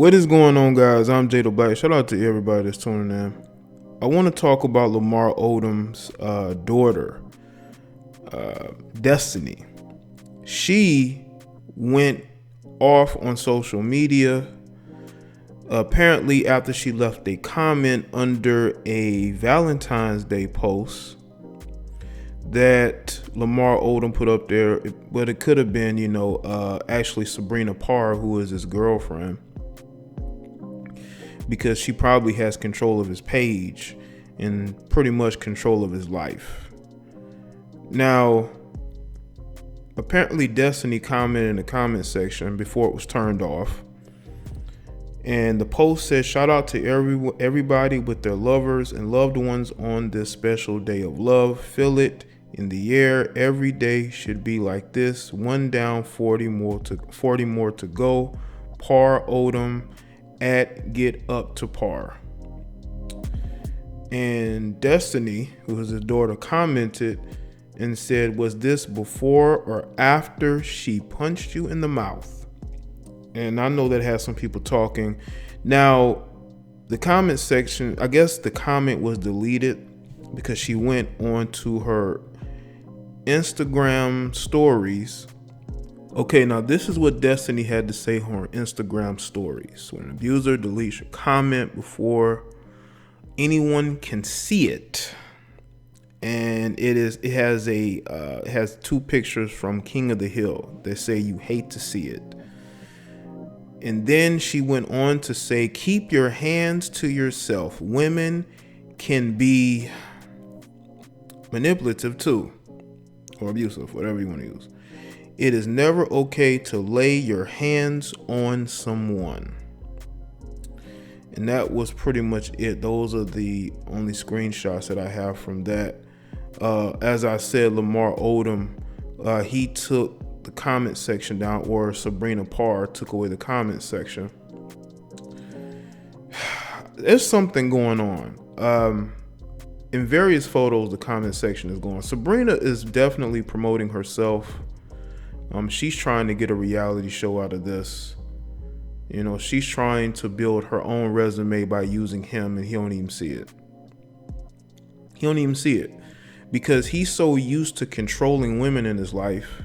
What is going on, guys? I'm Jaye. Shout out to everybody that's tuning in. I want to talk about Lamar Odom's daughter, Destiny. She went off on social media apparently after she left a comment under a Valentine's Day post that Lamar Odom put up there, but it could have been, actually Sabrina Parr, who is his girlfriend, because she probably has control of his page and pretty much control of his life. Now, apparently Destiny commented in the comment section before it was turned off. And the post says, shout out to everybody with their lovers and loved ones on this special day of love. Feel it in the air. Every day should be like this. One down, 40 more to go. Par Odom at Get Up to Par. And Destiny, who is his daughter, commented and said, was this before or after she punched you in the mouth? And I know that has some people talking. Now, the comment section, I guess the comment was deleted because she went on to her Instagram stories. Okay, now this is what Destiny had to say on her Instagram stories. When an abuser deletes your comment before anyone can see it, and it has two pictures from King of the Hill that say you hate to see it. And then she went on to say, keep your hands to yourself. Women can be manipulative too, or abusive, whatever you want to use. It is never okay to lay your hands on someone. And that was pretty much it. Those are the only screenshots that I have from that. As I said, Lamar Odom, he took the comment section down, or Sabrina Parr took away the comment section. There's something going on. In various photos, the comment section is going. Sabrina is definitely promoting herself. She's trying to get a reality show out of this. She's trying to build her own resume by using him, and he don't even see it. He don't even see it because he's so used to controlling women in his life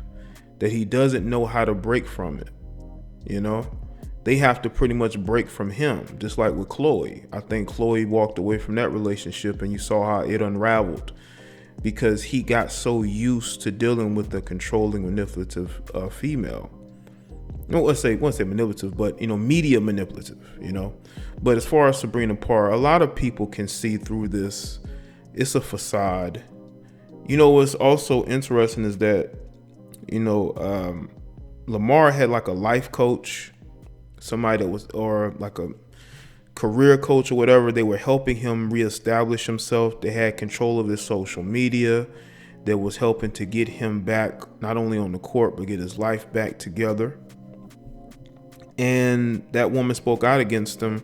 that he doesn't know how to break from it. They have to pretty much break from him, just like with Chloe. I think Chloe walked away from that relationship and you saw how it unraveled because he got so used to dealing with the controlling, manipulative female. I won't say manipulative, but media manipulative, But as far as Sabrina Parr, a lot of people can see through this. It's a facade. What's also interesting is that Lamar had like a life coach, somebody that was, or like a career coach or whatever. They were helping him reestablish himself. They had control of his social media that was helping to get him back, not only on the court, but get his life back together. And that woman spoke out against him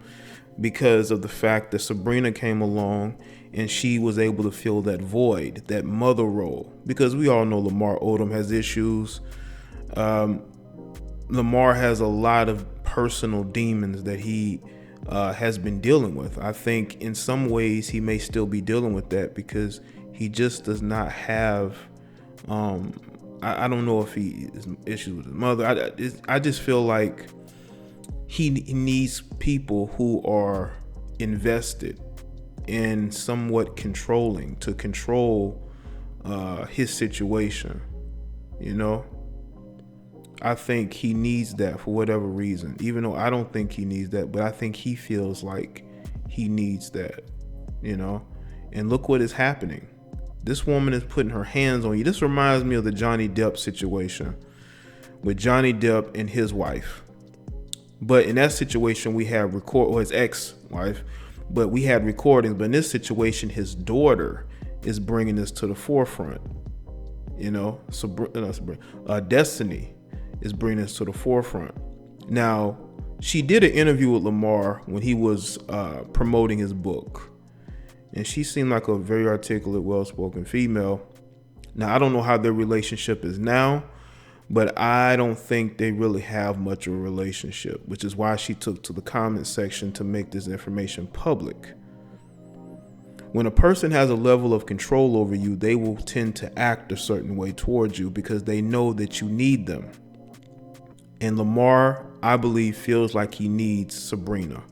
because of the fact that Sabrina came along and she was able to fill that void, that mother role. Because we all know Lamar Odom has issues. Lamar has a lot of personal demons that he has been dealing with. I think in some ways he may still be dealing with that because he just does not have, I don't know if he has issues with his mother. I just feel like he needs people who are invested and somewhat controlling to control his situation. I think he needs that for whatever reason, even though I don't think he needs that, but I think he feels like he needs that, and look what is happening. This woman is putting her hands on you. This reminds me of the Johnny Depp situation with Johnny Depp and his wife. But in that situation, we have his ex-wife, but we had recordings. But in this situation, his daughter is bringing this to the forefront. Destiny is bringing this to the forefront. Now, she did an interview with Lamar when he was promoting his book. And she seemed like a very articulate, well-spoken female. Now, I don't know how their relationship is now, But I don't think they really have much of a relationship, which is why she took to the comment section to make this information public. When a person has a level of control over you, they will tend to act a certain way towards you because they know that you need them. And Lamar, I believe, feels like he needs Sabrina.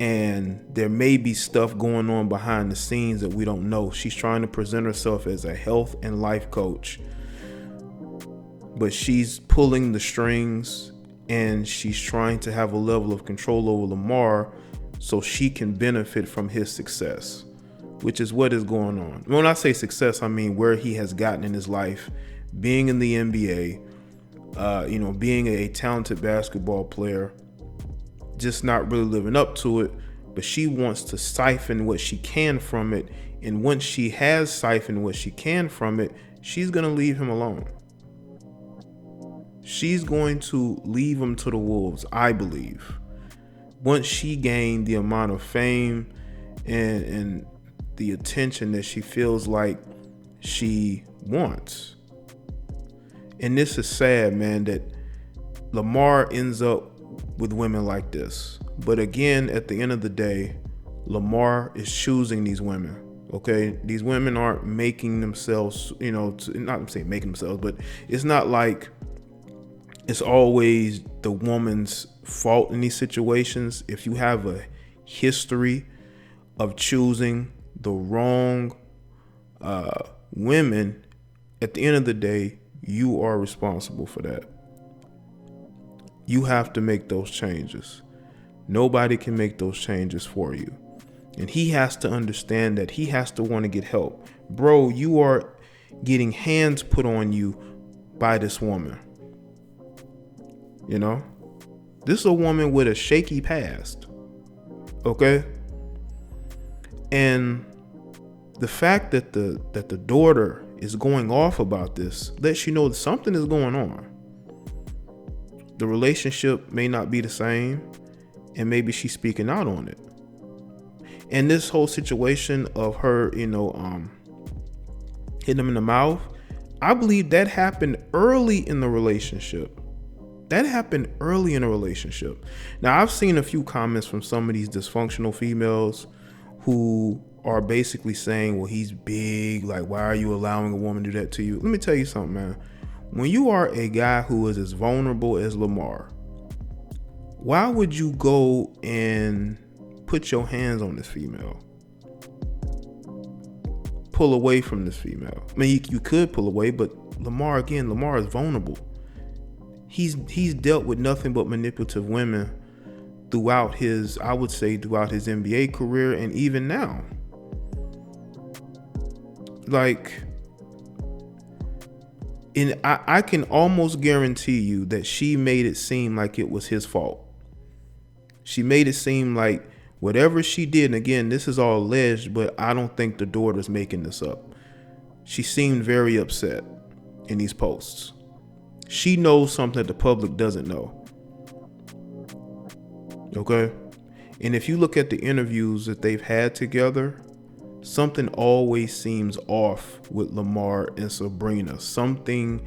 And there may be stuff going on behind the scenes that we don't know. She's trying to present herself as a health and life coach, but she's pulling the strings and she's trying to have a level of control over Lamar so she can benefit from his success, which is what is going on. When I say success, I mean where he has gotten in his life, being in the NBA, being a talented basketball player, just not really living up to it. But she wants to siphon what she can from it. And once she has siphoned what she can from it, she's going to leave him alone. She's going to leave him to the wolves, I believe. Once she gained the amount of fame and the attention that she feels like she wants. And this is sad, man, that Lamar ends up with women like this. But again, at the end of the day, Lamar is choosing these women. Okay, these women aren't making themselves, not saying making themselves, but it's not like it's always the woman's fault in these situations. If you have a history of choosing the wrong women, at the end of the day, you are responsible for that. You have to make those changes. Nobody can make those changes for you. And he has to understand that. He has to want to get help. Bro, you are getting hands put on you by this woman. This is a woman with a shaky past. Okay? And the fact that the daughter is going off about this lets you know that something is going on. The relationship may not be the same, and maybe she's speaking out on it. And this whole situation of her, hitting him in the mouth, I believe that happened early in the relationship. Now, I've seen a few comments from some of these dysfunctional females who are basically saying, well, he's big. Like, why are you allowing a woman to do that to you? Let me tell you something, man. When you are a guy who is as vulnerable as Lamar, why would you go and put your hands on this female? Pull away from this female. I mean, you could pull away, but Lamar is vulnerable. He's dealt with nothing but manipulative women throughout his NBA career and even now. And I can almost guarantee you that she made it seem like it was his fault. She made it seem like whatever she did, and again, this is all alleged, but I don't think the daughter's making this up. She seemed very upset in these posts. She knows something that the public doesn't know. Okay? And if you look at the interviews that they've had together, something always seems off with Lamar and Sabrina. Something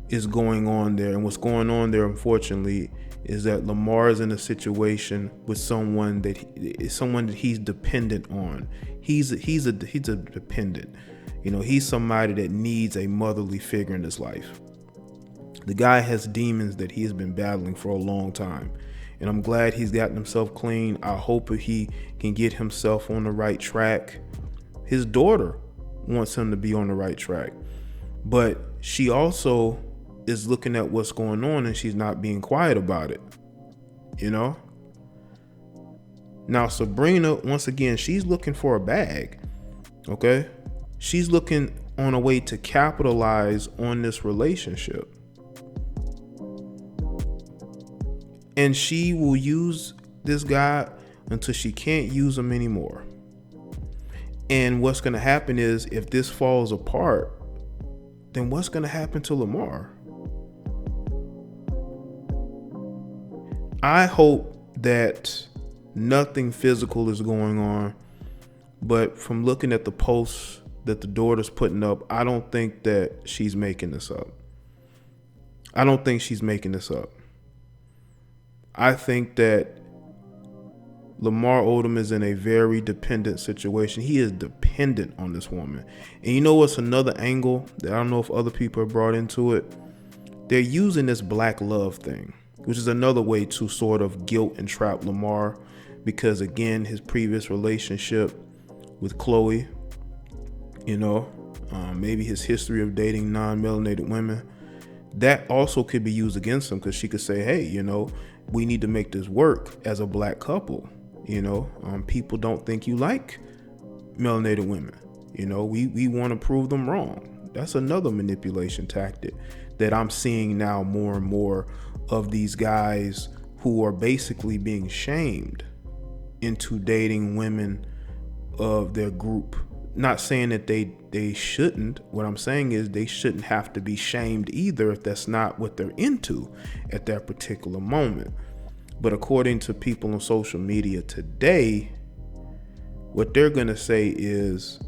is going on there. And what's going on there, unfortunately, is that Lamar is in a situation with someone that he's dependent on. He's a dependent. He's somebody that needs a motherly figure in his life. The guy has demons that he has been battling for a long time. And I'm glad he's gotten himself clean. I hope he can get himself on the right track. His daughter wants him to be on the right track. But she also is looking at what's going on and she's not being quiet about it. Now, Sabrina, once again, she's looking for a bag. Okay? She's looking on a way to capitalize on this relationship. And she will use this guy until she can't use him anymore. And what's going to happen is, if this falls apart, then what's going to happen to Lamar? I hope that nothing physical is going on, but from looking at the posts that the daughter's putting up, I don't think that she's making this up. I don't think she's making this up. I think that Lamar Odom is in a very dependent situation. He is dependent on this woman. And you know what's another angle that I don't know if other people have brought into it? They're using this black love thing, which is another way to sort of guilt and trap Lamar, because again, his previous relationship with Chloe, maybe his history of dating non-melanated women, that also could be used against him, because she could say, hey, we need to make this work as a black couple. People don't think you like melanated women. We want to prove them wrong. That's another manipulation tactic that I'm seeing now more and more of these guys who are basically being shamed into dating women of their group. Not saying that they shouldn't. What I'm saying is they shouldn't have to be shamed either if that's not what they're into at that particular moment. But according to people on social media today, what they're going to say is,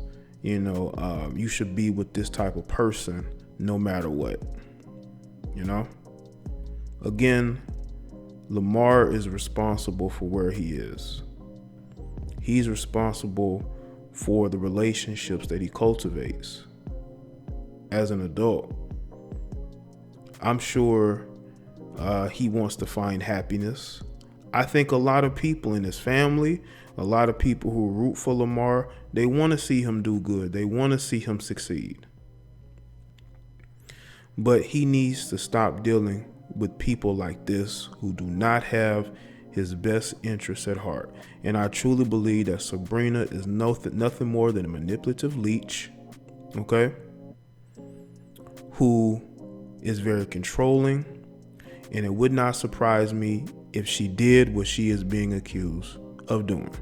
you should be with this type of person no matter what. Again, Lamar is responsible for where he is. He's responsible for the relationships that he cultivates as an adult. I'm sure he wants to find happiness. I think a lot of people in his family, a lot of people who root for Lamar, they want to see him do good. They want to see him succeed. But he needs to stop dealing with people like this who do not have his best interests at heart. And I truly believe that Sabrina is nothing more than a manipulative leech, okay, who is very controlling. And it would not surprise me if she did what she is being accused of doing.